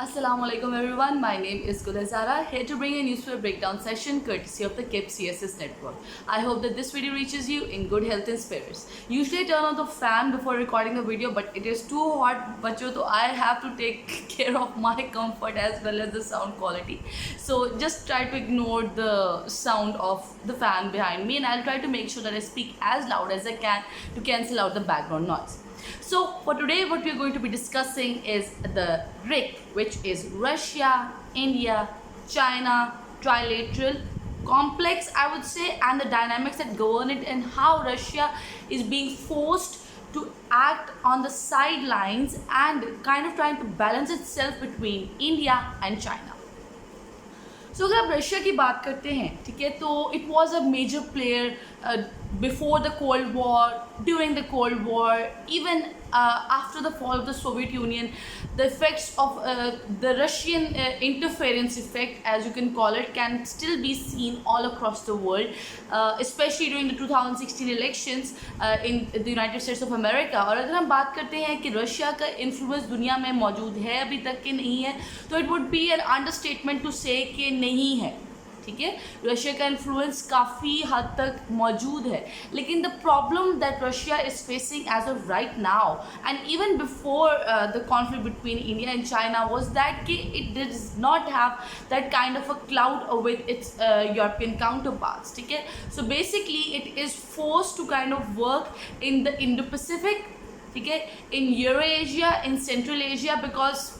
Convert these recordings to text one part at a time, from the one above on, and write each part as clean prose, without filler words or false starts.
Assalamualaikum everyone, my name is Gulazara, here to bring a newspaper breakdown session courtesy of the KIP CSS network. I hope that this video reaches you in good health and spirits. Usually I turn on the fan before recording the video, but it is too hot, bachcho, so I have to take care of my comfort as well as the sound quality. So just try to ignore the sound of the fan behind me, and I'll try to make sure that I speak as loud as I can to cancel out the background noise. So for today, what we are going to be discussing is the RIC, which is Russia, India, China trilateral complex, I would say, and the dynamics that govern it, and how Russia is being forced to act on the sidelines and kind of trying to balance itself between India and China. सो अगर आप Russia की बात करते हैं, ठीक है, तो it was a major player before the cold war, during the cold war, even after the fall of the Soviet Union. The effects of the Russian interference effect, as you can call it, can still be seen all across the world, especially during the 2016 elections in the United States of America. और अगर हम बात करते हैं कि Russia का influence दुनिया में मौजूद है अभी तक कि नहीं है, तो it would be an understatement to say कि नहीं है. ठीक है, रशिया का इन्फ्लुएंस काफ़ी हद तक मौजूद है, लेकिन the problem that Russia is facing as of right now and even before the conflict between India and China was that कि it does not have that kind of a clout with its European counterparts. ठीक है, so basically it is forced to kind of work in the Indo Pacific, ठीक है, in Euro Asia, in Central Asia, because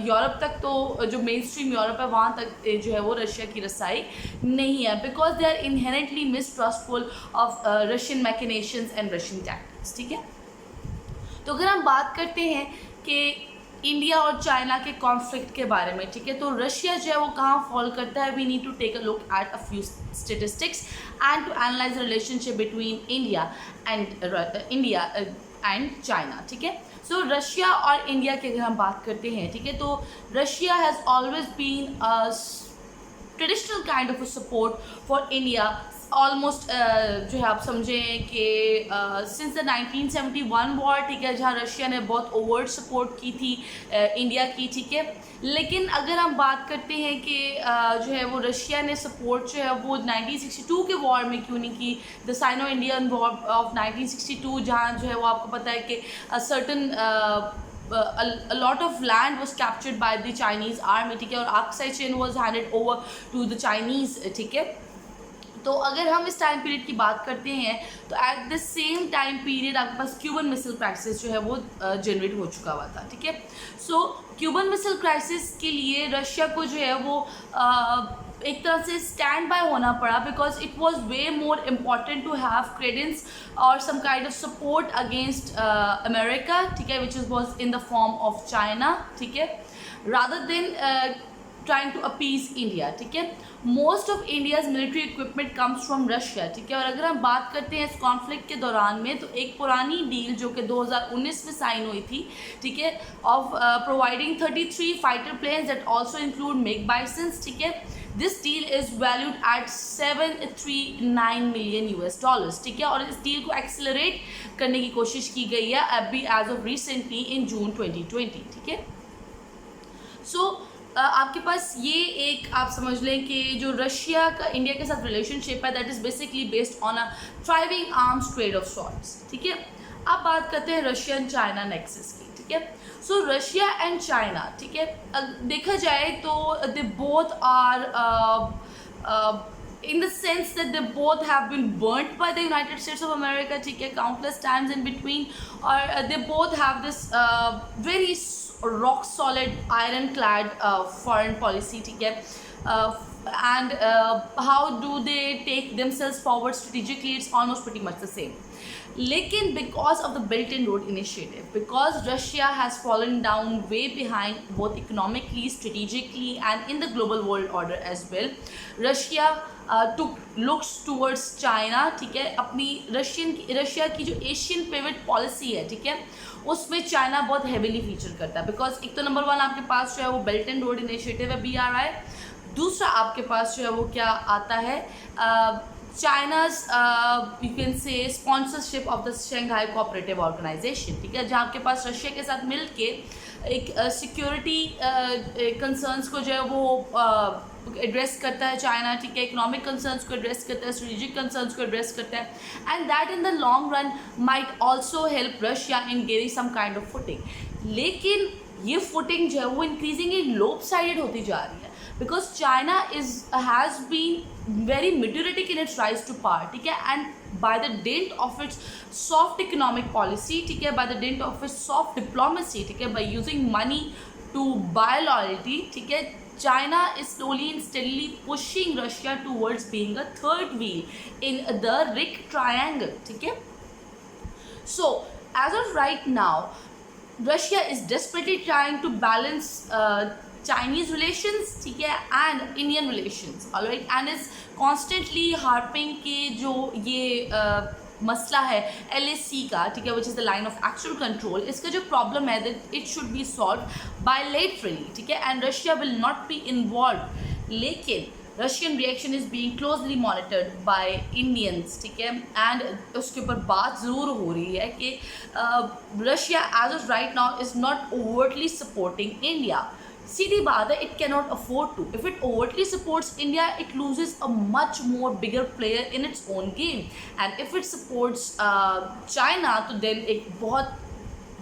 Europe तक तो जो main stream Europe है वहाँ तक जो है वो रशिया की रसाई नहीं है, because they are inherently mistrustful of Russian machinations and Russian tactics. ठीक है, तो अगर हम बात करते हैं कि इंडिया और चाइना के कॉन्फ्लिक्ट के बारे में, ठीक है, तो रशिया जो है वो कहाँ फॉल करता है, we need to take a look at a few statistics and to analyse the relationship between India and China. ठीक है, सो रशिया और इंडिया की अगर हम बात करते हैं, ठीक है, तो Russia has always been a traditional kind of a support for India, almost जो है आप समझें कि सिंस द 1971 वॉर, ठीक है, जहाँ रशिया ने बहुत ओवर्ट सपोर्ट की थी इंडिया की. ठीक है, लेकिन अगर हम बात करते हैं कि जो है वो रशिया ने सपोर्ट जो है वो 1962 के वॉर में क्यों नहीं की, the Sino Indian war of 1962, जहाँ जो है वो आपको पता है कि certain a lot of land was captured by the Chinese army. ठीक है, और Aksai Chin was handed over to the Chinese. ठीक है, तो अगर हम इस टाइम पीरियड की बात करते हैं तो at the same time period आपके पास क्यूबन मिसाइल क्राइसिस जो है वो जनरेट हो चुका हुआ था. ठीक है, सो क्यूबन मिसाइल क्राइसिस के लिए रशिया को जो है वो एक तरह से स्टैंड बाय होना पड़ा, because it was way more important to have credence और some kind of support against America. ठीक है, which was in the form of China. ठीक है, rather than trying to appease India. ठीक है, most of India's military equipment comes from Russia. ठीक है, और अगर हम बात करते हैं इस कॉन्फ्लिक्ट के दौरान में, तो एक पुरानी डील जो कि 2019 में साइन हुई थी, ठीक है, of providing 33 fighter planes that also include MiG bisons. ठीक है, this deal is valued at $739 million US. ठीक है, और इस डील को एक्सेलरेट करने की कोशिश की गई है अभी एज ऑफ रिसेंटली इन जून 2020. ठीक है, सो आपके पास ये एक आप समझ लें कि जो रशिया का इंडिया के साथ रिलेशनशिप है that is basically based on a thriving arms trade of sorts. ठीक है, अब बात करते हैं रशिया एंड चाइना नेक्सस की. ठीक है, सो रशिया एंड चाइना, ठीक है, देखा जाए तो they both are in the sense that they both have been burnt by the United States of America, ठीक है, countless times in between, or they both have this very rock solid ironclad foreign policy. ठीक है, and how do they take themselves forward strategically, it's almost pretty much the same. लेकिन because of the Belt and Road Initiative, because Russia has fallen down way behind both economically, strategically and in the global world order as well, Russia looks towards China. ठीक है, अपनी Russia की जो Asian pivot policy है, ठीक है, उसमें China बहुत हेविली फीचर करता है, बिकॉज एक तो नंबर 1 आपके पास जो है वो बेल्ट एंड रोड इनिशिएटिव है, BRI. दूसरा आपके पास जो है वो क्या आता है, China's you can say sponsorship of the Shanghai cooperative organisation, ठीक है, जहाँ आपके पास रशिया के साथ मिल के एक सिक्योरिटी कंसर्न्स को जो है वो एड्रेस करता है चाइना, ठीक है, इकोनॉमिक कंसर्न्स को एड्रेस करता है, स्ट्रेटेजिक कंसर्न्स को एड्रेस करता है, and that in the long run might also help Russia in gaining some kind of footing. लेकिन ये फुटिंग जो है वो इंक्रीजिंगली लोप साइडेड होती जा रही है, because China has been very meteoritic in its rise to power, ठीक है, and by the dint of its soft economic policy, ठीक है, by the dint of its soft diplomacy, ठीक है, by using money to buy loyalty, ठीक है, China is slowly and steadily pushing Russia towards being a third wheel in the Rik triangle, ठीक है. So as of right now, Russia is desperately trying to balance Chinese relations, ठीक है, and Indian relations, alright, and is constantly harping कि जो ये मसला है LAC का, ठीक है, which is the line of actual control, इसका जो प्रॉब्लम है that it should be solved bilaterally, ठीक है, and Russia will not be involved. लेकिन Russian reaction is being closely monitored by Indians, ठीक है, and उसके ऊपर बात ज़रूर हो रही है कि Russia as of right now is not overtly supporting India. सीधी बात है, it cannot afford to. If it overtly supports India, it loses a much more bigger player in its own game. And if it supports China, तो then एक बहुत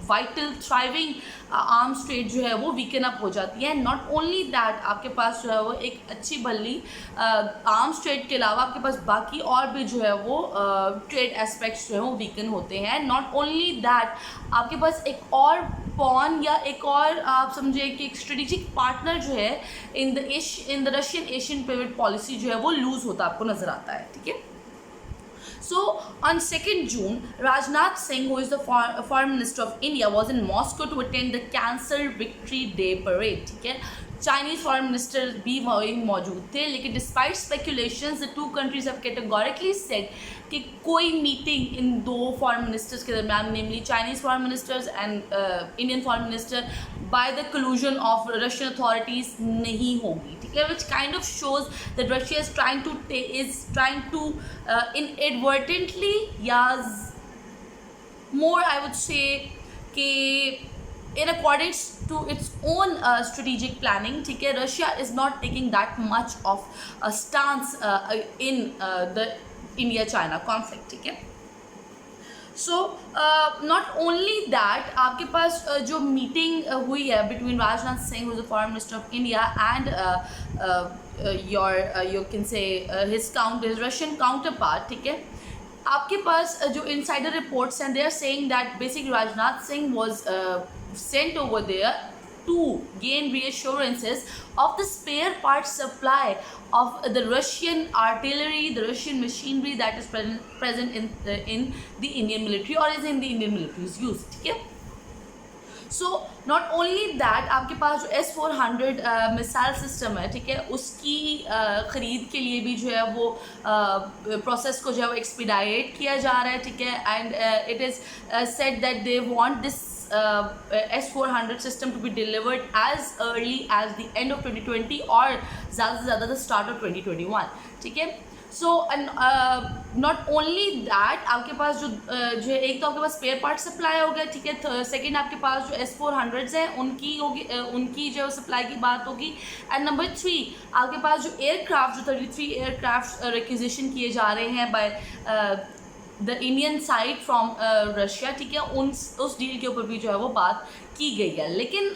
vital thriving arms trade जो है वो weaken up हो जाती है. Not only that, आपके पास जो है वो एक अच्छी भली आर्म्स ट्रेड के अलावा आपके पास बाकी और भी जो है वो ट्रेड एस्पेक्ट्स जो है वो वीकन होते हैं. नॉट ओनली दैट, आपके पास एक और पॉन या एक और आप समझे कि एक स्ट्रेटेजिक पार्टनर जो है in the Russian Asian pivot policy जो है वो लूज़ होता आपको नज़र आता है, ठीक है. So on 2nd June, Rajnath Singh, who is the Foreign Minister of India, was in Moscow to attend the cancelled Victory Day parade, ठीक है. Chinese Foreign Minister भी वहीं मौजूद थे, लेकिन despite speculations, the two countries have categorically said कि कोई meeting in दो फॉरेन मिनिस्टर्स के दरमियान, namely Chinese foreign ministers and Indian foreign minister, by the collusion of Russian authorities नहीं होगी, ठीक है, which kind of shows that Russia is trying to inadvertently, yeah, more I would say कि in accordance to its own strategic planning, ठीक है, Russia is not taking that much of a stance in the India-China conflict, ठीक है. So not only that, आपके पास जो meeting हुई है between Rajnath Singh, who is the foreign minister of India, and your can say his Russian counterpart, ठीक है, आपके पास जो इनसाइडर रिपोर्ट्स हैं, they are saying that basically Rajnath Singh was sent over there to gain reassurances of the spare part supply of the Russian artillery, the Russian machinery that is present in the Indian military or is in the Indian military's use, ठीक है. So not only that, आपके पास जो S-400 missile system है, ठीक है, उसकी ख़रीद के लिए भी जो है वो प्रोसेस को जो है वो एक्सपीडाइट किया जा रहा है, ठीक है, and it is said that they want this S-400 system to be delivered as early as the end of 2020 और ज़्यादा से ज़्यादा the start of 2021, ठीक है. सो नॉट ओनली दैट, आपके पास जो एक तो आपके पास स्पेयर पार्ट सप्लाई हो गया, ठीक है. सेकेंड, आपके पास जो S-400s हैं उनकी होगी, उनकी जो सप्लाई की बात होगी. एंड नंबर 3, आपके पास जो एयरक्राफ्ट, जो 33 एयरक्राफ्ट रिक्विजिशन किए जा रहे हैं by the Indian side from Russia, ठीक है, उस डील के ऊपर भी जो है वो बात की गई है. लेकिन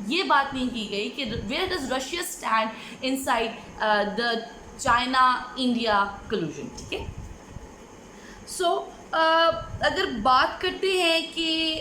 ये बात नहीं की गई कि where does Russia stand inside the China India collusion, ठीक है. सो अगर बात करते हैं कि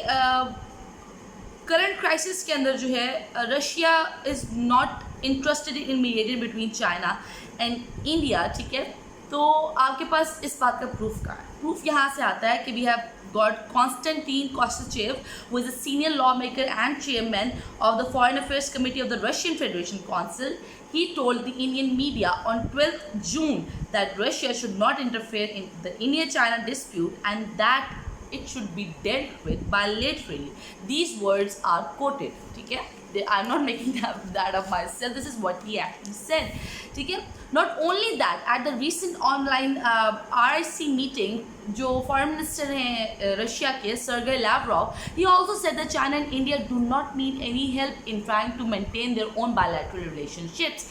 करंट क्राइसिस के अंदर जो है Russia is not interested in mediating between China and India, ठीक है. तो आपके पास इस बात का प्रूफ का है. प्रूफ यहाँ से आता है कि we have got Konstantin Kosachev, who is a senior lawmaker and chairman of the Foreign Affairs Committee of the Russian Federation Council. He told the Indian media on 12th June that Russia should not interfere in the India-China dispute and that it should be dealt with bilaterally. These words are quoted, ठीक है. I'm not making that up myself. This is what he actually said. ठीक है. Not only that, at the recent online RIC meeting, जो foreign minister हैं Russia के Sergey Lavrov, he also said that China and India do not need any help in trying to maintain their own bilateral relationships.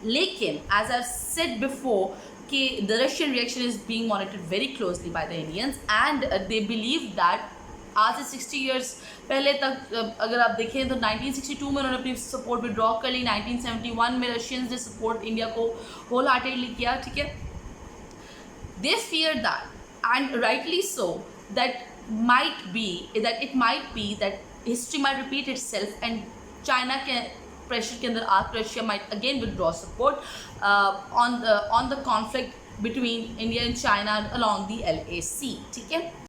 लेकिन as I've said before, कि the Russian reaction is being monitored very closely by the Indians, and they believe that आज से 60 years पहले तक अगर आप देखें तो 1962 में उन्होंने अपनी सपोर्ट विड्रॉ कर ली, 1971 में रशियंस ने सपोर्ट इंडिया को होल हार्टेडली किया. ठीक है. दे fear that, and rightly so, that it might be that history might repeat itself and China के pressure के अंदर आकर Russia might again withdraw support on the conflict between India and China along the LAC. ठीक है.